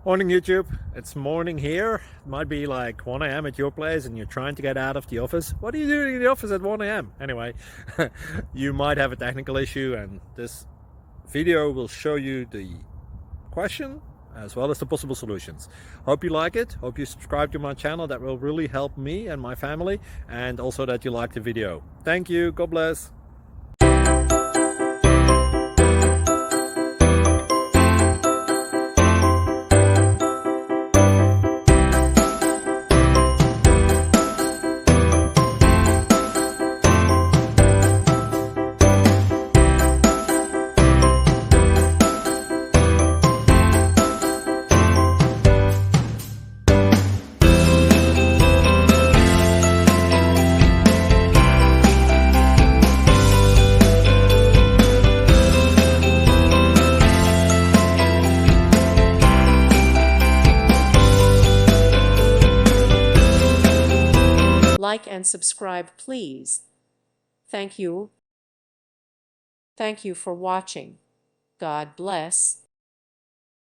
Morning YouTube, it's morning here. It might be like 1 a.m. at your place and you're trying to get out of the office. What are you doing in the office at 1 a.m.? Anyway, you might have a technical issue and this video will show you the question as well as the possible solutions. Hope you like it, hope you subscribe to my channel. That will really help me and my family, and also that you like the video. Thank you, God bless. Like and subscribe, please. Thank you. Thank you for watching. God bless.